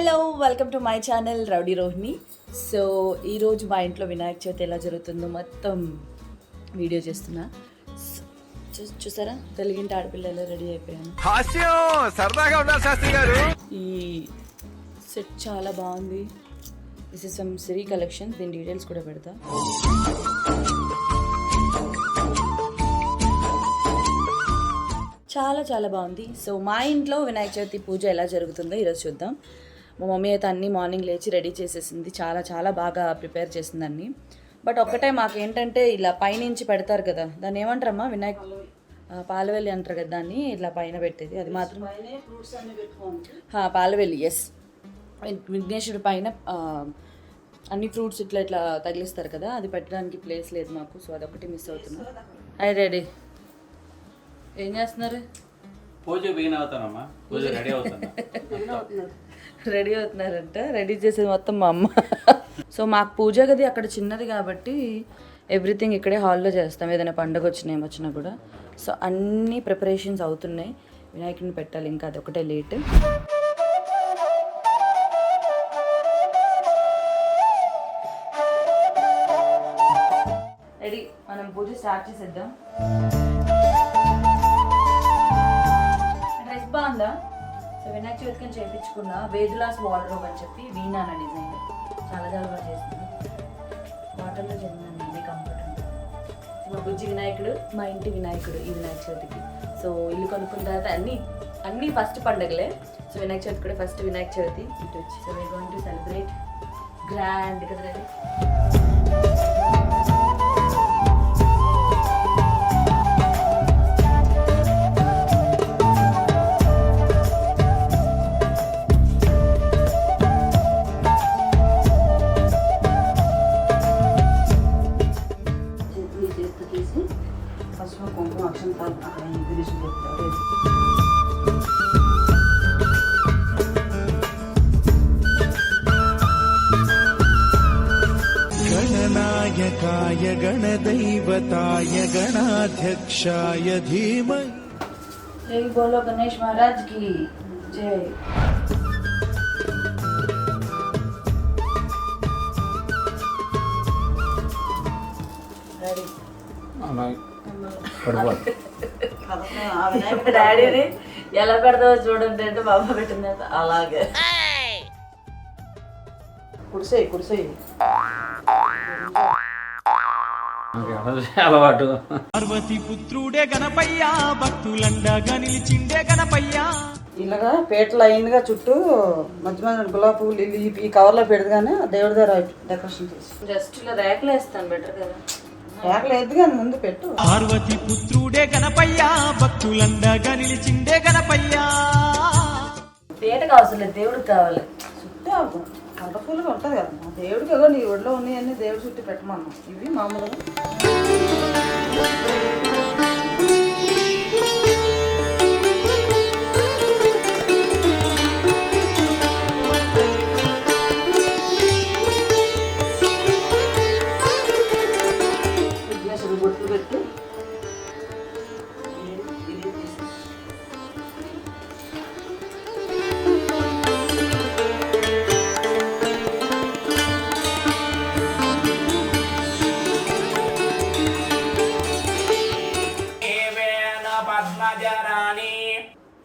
Hello welcome to my channel rowdy Rohini. So ఈరోజు మా ఇంట్లో వినాయక చవితి ఎలా జరుగుతుందో మొత్తం వీడియో చేస్తున్నా. చూసారా తెలుగింటి ఆడపిల్ల ఎలా రెడీ అయిపోయాను. సరదాగా ఉన్నారు శాస్త్రి గారు. ఈ సెట్ చాలా బాగుంది. దిస్ ఇస్ సమ్ సిరీ కలెక్షన్. దీని డీటెయిల్స్ కూడా పెడతా. చాలా చాలా బాగుంది. సో మా ఇంట్లో వినాయక చవితి పూజ ఎలా జరుగుతుందో ఈరోజు చూద్దాం. మా మమ్మీ అయితే అన్నీ మార్నింగ్ లేచి రెడీ చేసేసింది. చాలా చాలా బాగా ప్రిపేర్ చేసింది అన్నీ. బట్ ఒక్కటే మాకేంటంటే ఇలా పైనుంచి పెడతారు కదా, దాన్ని ఏమంటారమ్మా, వినాయక పాలవెల్లి అంటారు కదా, దాన్ని ఇట్లా పైన పెట్టేది. అది మాత్రం పాలవెల్లి. ఎస్, విఘ్నేశ్వరుడి పైన అన్ని ఫ్రూట్స్ ఇట్లా ఇట్లా తగిలిస్తారు కదా, అది పెట్టడానికి ప్లేస్ లేదు మాకు. సో అదొకటి మిస్ అవుతున్నాం. అయ్యి రెడీ. ఏం చేస్తున్నారు? పూజ బిగిన్ అవుతానమ్మా. పూజ రెడీ అవుతున్నా. రెడీ అవుతున్నారంట. రెడీ చేసేది మొత్తం మా అమ్మ. సో మాకు పూజ గది అక్కడ చిన్నది కాబట్టి ఎవ్రీథింగ్ ఇక్కడే హాల్లో చేస్తాం. ఏదైనా పండుగ వచ్చినా కూడా. సో అన్ని ప్రిపరేషన్స్ అవుతున్నాయి. వినాయకుడిని పెట్టాలి, ఇంకా అదొకటే లేట్. రెడీ, మనం పూజ స్టార్ట్ చేసేద్దాం. డ్రెస్ బాగుందా? సో వినాయక చవితికి చేయించుకున్న వేదులాస్ వార్డ్రోబ్ అని చెప్పి వీణాన డిజైన్ చాలా చాలా బాగా చేస్తుంది. వాటర్లో జరిగిన కంఫర్ట్ ఉంటుంది. మా బుజ్జి వినాయకుడు, మా ఇంటి వినాయకుడు ఈ వినాయక చవితికి. సో ఇల్లు కొనుక్కున్న తర్వాత అన్నీ ఫస్ట్ పండుగలే. సో వినాయక చవితి కూడా ఫస్ట్ వినాయక చవితి ఇటు వచ్చి. So we're going to celebrate grand కదా. गणनायकाय गणदैवताय गणाध्यक्षाय धीमहि. जय बोलो गणेश महाराज की जय. డాడీని ఎలా పెడతావో చూడండి అంటే బాబా పెట్టింది అలాగే. కుర్సీ అలవాటు. పార్వతి పుత్రుడే గణపయ్య, భక్తులండగా నిలిచిండే గణపయ్య. ఇలాగా పేట లైన్గా చుట్టూ మధ్య మధ్య గులాబీ పువ్వులు ఈ కవర్లో పెడదుగానే దేవుడి దగ్గర డెకరేషన్ చేసి జస్ట్ ఇలా రేకలు వేస్తాను బెటర్ కదా. రేకలు వేద్దు కానీ ముందు పెట్టు. పార్వతి పుత్రుడే గణపయ్య, భక్తులండగా నిలిచిండే గణపయ్య. పేటకు అవసరం లేదు, దేవుడికి కావాలి. చుట్టూ కలర్ఫుల్గా ఉంటుంది కదా. దేవుడికి ఏదో నీ ఒడిలో ఉన్నాయన్నీ దేవుడి చుట్టూ పెట్టమన్నాం. ఇవి మామూలుగా బొట్లు పెట్టి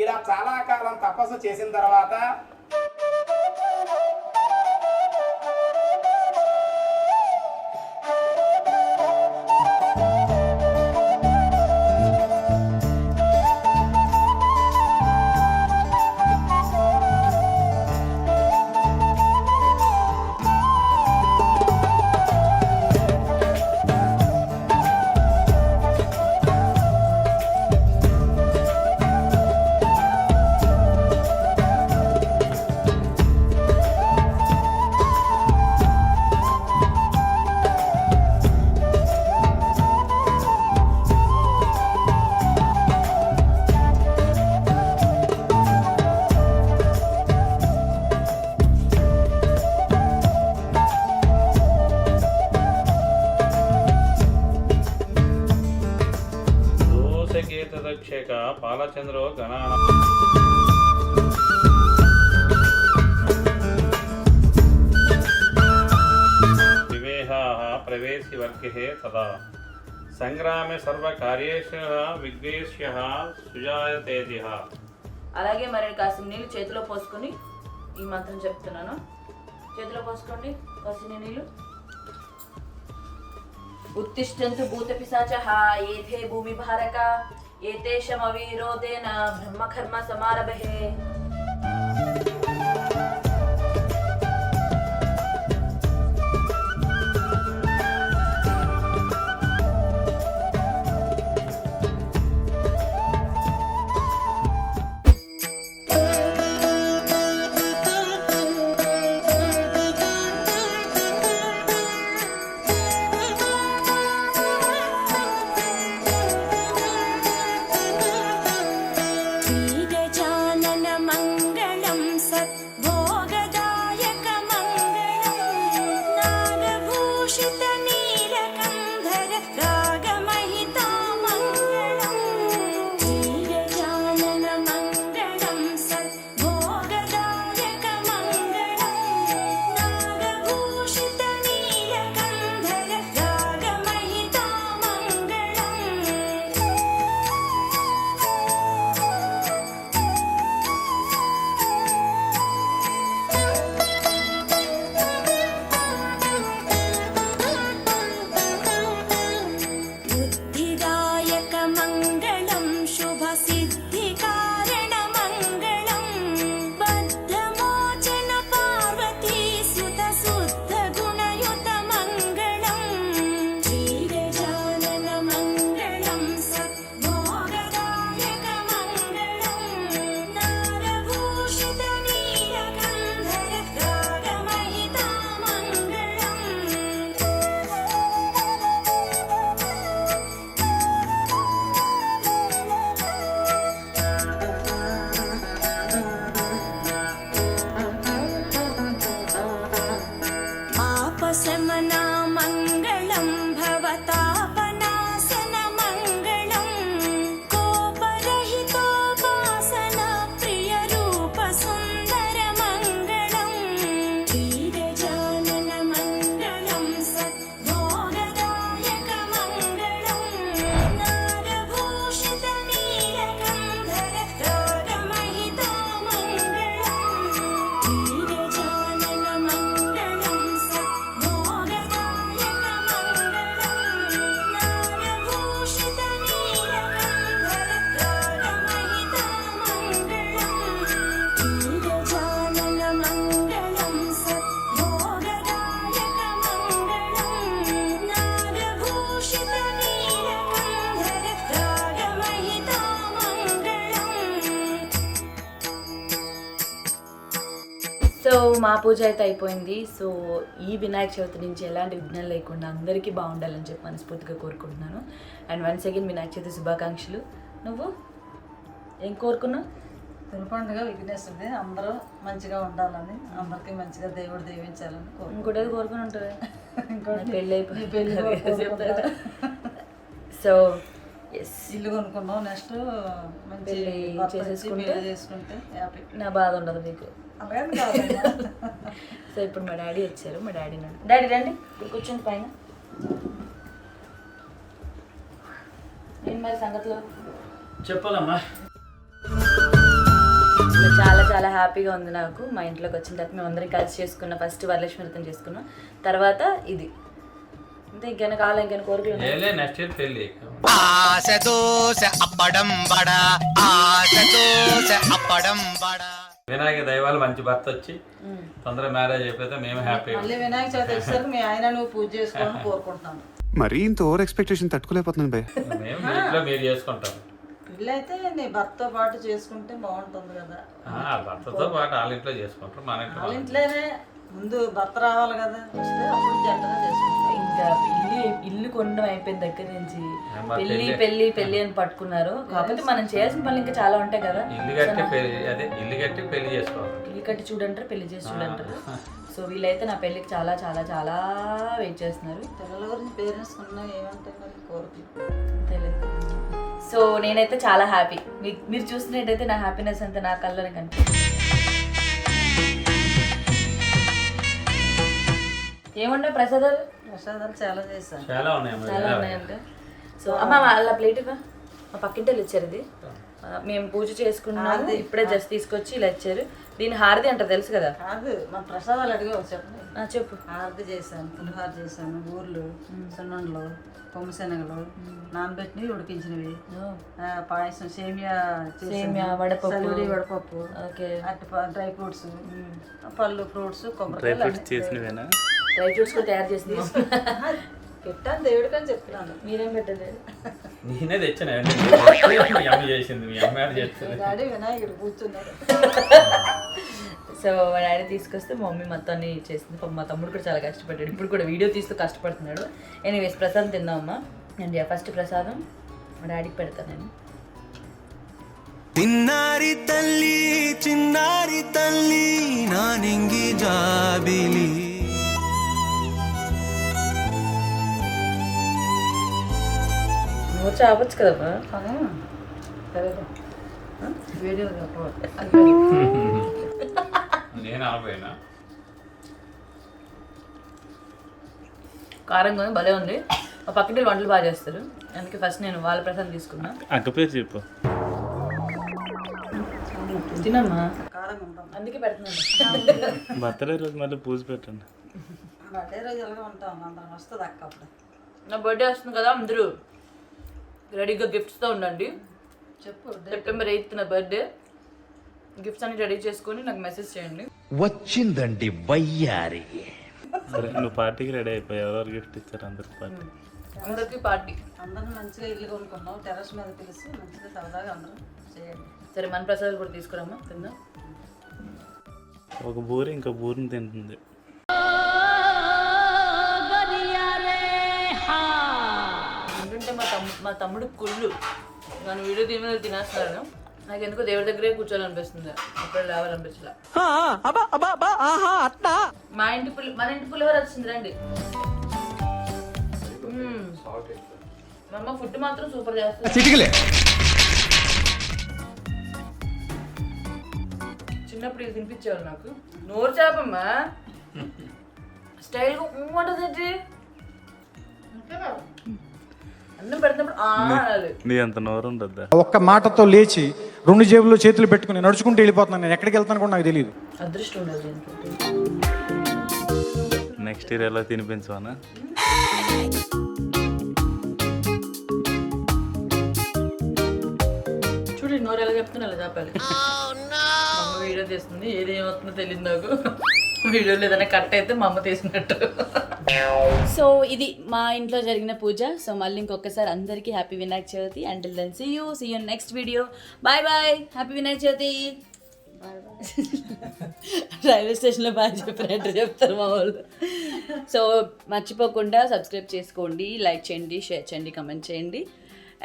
ఇలా చాలా కాలం తపస్సు చేసిన తర్వాత దక్షేక పాలచంద్రో గణాన. ప్రవేశివర్గః తదా సంగ్రామే సర్వకార్యేషు విఘ్నేశ్యః సుజాయతేజః. అలాగే మరి కాస్త నీళ్ళు చేతిలో పోసుకొని ఈ మంత్రం చెప్తున్నాను. చేతిలో పోసుకోండి కాసిన నీళ్ళు. ఉత్తిష్టంతు భూత పిశాచః ఏతే భూమి భారక ఏతేషమ వీరోదేన బ్రహ్మకర్మ సమారభే. సో మా పూజ అయితే అయిపోయింది. సో ఈ వినాయక చవితి నుంచి ఎలాంటి విఘ్నాలు లేకుండా అందరికీ బాగుండాలని చెప్పి మనస్ఫూర్తిగా కోరుకుంటున్నాను. And once again Vinayaka Chavithi శుభాకాంక్షలు. నువ్వు ఏం కోరుకున్నావు? తొలి పండుగ విఘ్నేశ్వరుడి, అందరూ మంచిగా ఉండాలని, అందరికీ మంచిగా దేవుడు దీవించాలని ఇంకోటి కోరుకుని ఉంటుంది. పెళ్ళి సో ఎస్, ఇల్లు కొనుక్కున్నాం. నెక్స్ట్ మంచి పెళ్ళి చేసుకుంటే హ్యాపీ. నా బాధ ఉండదు మీకు. అలాగే కాదు. సో ఇప్పుడు మా డాడీ వచ్చారు. మా డాడీ డాడీ రండి కూర్చోండి పైన. ఏం మరి సంగతిలో చెప్పాలమ్మా. చాలా చాలా హ్యాపీగా ఉంది నాకు. మా ఇంట్లోకి వచ్చిన తర్వాత మేము అందరం కలిసి చేసుకున్నాం. ఫస్ట్ వరలక్ష్మి వ్రతం చేసుకున్నాం, తర్వాత ఇది. అంతే, ఇంకేనా కావాలి? ఇంకేనా కోరికలు? నెక్స్ట్ ఇయర్ పెళ్ళి. వినాయక దైవాలు మంచి భర్త వచ్చి తొందరగా మ్యారేజ్ అయిపోతే మేము హ్యాపీ. మళ్ళీ వినాయక చవితి వచ్చేసరికి మీ ఆయన నువ్వు పూజ చేసుకోవాలని కోరుకుంటున్నాను. మరీ ఇంత ఓవర్ ఎక్స్పెక్టేషన్ తట్టుకోలేకపోతున్నాను భయ్. మేము ఇంట్లో మీరు చేసుకుంటాం. పెళ్ళి అయితే నీ భర్తతో పాటు చేసుకుంటే బాగుంటుంది కదా. భర్తతో పాటు వాళ్ళ ఇంట్లో చేసుకుంటాం, మన వాళ్ళ ఇంట్లోనే ముందు భర్త రావాలి కదా, వస్తే అప్పుడు జంటగా చేసుకుంటాం. ఇంకా ఇల్లు కొనడం అయిపోయిన దగ్గర నుంచి పెళ్లి పెళ్లి పెళ్లి అని పట్టుకున్నారు. కాకపోతే మనం చేయాల్సిన పనులు ఇంకా చాలా ఉంటాయి కదా. ఇల్లు కట్టి పెళ్లి చేసుకోవాలి. ఇల్లు కట్టి చూడంటారు, పెళ్లి చేసి చూడంటారు. సో వీళ్ళైతే నా పెళ్ళికి చాలా చాలా చాలా వెయిట్ చేస్తున్నారు. పిల్లల గురించి పేరెంట్స్ ఉన్నా ఏమంటారు మరి కోరికలు తెలియదు. సో నేనైతే చాలా హ్యాపీ. మీరు చూసినట్టయితే నా హ్యాపీనెస్ అంతా నా కళ్ళలోనే కనిపిస్తుంది. ఏముండే ప్రసాదాలు? ప్రసాదాలు చాలా చేశాను. చాలా ఉన్నాయమ్మా. చాలా ఉన్నాయంటే. సో అమ్మ వాళ్ళ ప్లేట్ ఇవ్వ, మా పక్కింటి వాళ్ళు ఇచ్చారు ఇది. మేము పూజ చేసుకున్నాము, ఇప్పుడే జస్ట్ తీసుకొచ్చి ఇలా ఇచ్చారు. దీని హారతి అంటారు తెలుసు కదా? కాదు, మా ప్రసాదాలు అడిగే చెప్పండి. చెప్పు. హారతి చేశాను, పులిహార చేశాను, ఊర్లు, సున్నుండలు, కొమ్ము శనగలు, నానబెట్టినవి ఉడికించినవి, పాయసం, సేమియా, వడపప్పు, వడపప్పు, అట్టి డ్రై ఫ్రూట్స్, పళ్ళు, ఫ్రూట్స్, కొబ్బరి చేసినవేనా? డ్రై ఫ్రూట్స్ కూడా తయారు చేసి పెట్టాను దేవుడికి అని చెప్తున్నాను. మీరేం పెట్టలేదు? నేనే తెచ్చాను. మీ అమ్మ చేసింది, మీ అమ్మ చేస్తుంది. డాడీ వినాయకుడు కూర్చున్నాడు. సో మా డాడీ తీసుకొస్తే మా మమ్మీ మొత్తాన్ని చేసింది. మా తమ్ముడు కూడా చాలా కష్టపడ్డాడు, ఇప్పుడు కూడా వీడియో తీస్తూ కష్టపడుతున్నాడు. ఎనీవేస్ ప్రసాదం తిందామమ్మా. అండ్ ఫస్ట్ ప్రసాదం మా డాడీకి పెడతాను నేను. తిన్నారి తల్లి చిన్నారి తల్లి నా నింగి జాబిలి. నువ్వు చాపచ్చు కదమ్మా. వీడియో నేను అనపోయినా. కారంగా ఉంది, భలే ఉంది. మా పక్కన వంటలు బాగా చేస్తారు, అందుకే ఫస్ట్ నేను వాళ్ళ ప్రసాదం తీసుకున్నా. అక్క పేరు చెప్పు. తినమ్మా, కారంగా ఉంటాం. అందుకే పెడుతున్నాను. బర్త్డే రోజు మళ్ళీ పూజ పెట్టండి. బర్త్డే రోజు ఎలాగో ఉంటాం, అందరం వస్తుంది అక్క అప్పుడు. నా బర్త్డే వస్తుంది కదా, అందరూ రెడీగా గిఫ్ట్స్తో ఉండండి. చెప్పు. సెప్టెంబర్ 8th నా బర్త్డే. గిఫ్ట్స్ అన్ని రెడీ చేసుకొని నాకు మెసేజ్ చేయండి. వచ్చిందండి వయ్యారి. సరే, నువ్వు పార్టీకి రెడీ అయిపోయి ఎవరెవరు గిఫ్ట్ ఇచ్చారు అందరికి పార్టీ? అందరికి పార్టీ. అందరం మంచిగా ఇల్లు కొనుక్కున్నాం, టెర్రస్ మీద పిలిచి మంచిగా సరదాగా అందరం చేయండి. సరే, మన ప్రసాదాలు కూడా తీసుకురామ్మా, తిందాం. ఒక బూరి ఇంకో బూరిని తింటుంది. ఏంటంటే మా తమ్ముడు కుళ్ళు, నన్ను వీడియో తీయమని తినేస్తున్నాను. నాకు ఎందుకో దేవుడి దగ్గరే కూర్చోాలనిపిస్తుంది, అప్పుడు లేవాలనిపించలే. మన ఇంటి పులిహోర వచ్చింది రండి. మా అమ్మ ఫుడ్ మాత్రం సూపర్ చేస్తుంది. చిన్నప్పుడు ఇది తినిపించేవాళ్ళు నాకు. నోరు చేపమ్మా స్టైల్గా ఉంటుంది. అన్నం పెడుతున్నప్పుడు అనాలి. నీ అంత నోరు ఉండద్దా? ఒక్క మాటతో లేచి 2 జేబుల్లో చేతులు పెట్టుకుని నడుచుకుంటూ వెళ్ళిపోతున్నాను. నేను ఎక్కడికి వెళ్తాను కూడా నాకు తెలియదు. అదృష్టం ఉండాలి. నెక్స్ట్ ఇయర్ ఎలా తినిపించవానా? చూడు నోరు ఎలా చెప్తున్నా అలా చెప్పాలి. అమ్మ వీడియో తీస్తుంది, ఏది ఏమవుతుందో తెలియదు నాకు. వీడియోలో ఏదైనా కట్ అయితే మా అమ్మ తీసినట్టు. సో ఇది మా ఇంట్లో జరిగిన పూజ. సో మళ్ళీ ఇంకొకసారి అందరికీ happy Vinayaka Chavithi. Until then see you next video. Bye bye, happy Vinayaka Chavithi. Railway స్టేషన్లో బాగా చెప్పినట్టు చెప్తారు మా వాళ్ళు. సో మర్చిపోకుండా సబ్స్క్రైబ్ చేసుకోండి, లైక్ చేయండి, షేర్ చేయండి, కమెంట్ చేయండి.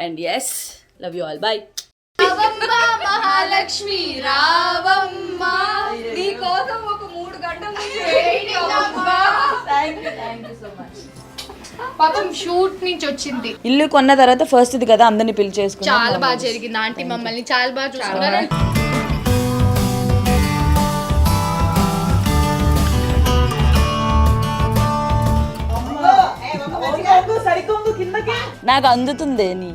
And yes, love you all. Bye. Mahalakshmi రావమ్మ, నీ కోసం ఒక 3 గంటల నుంచి వెయిటింగ్ అమ్మా. Thank you so much. పాపం షూట్ నుంచి వచ్చింది. ఇల్లు కొన్న తర్వాత ఫస్ట్ ఇది కదా, అందరినీ పిలిచేసుకున్నాం. చాలా బాగా జరిగింది. ఆంటీ మమ్మల్ని చాలా బాగా చూసుకున్నారు. నాకు అందుతుంది నీ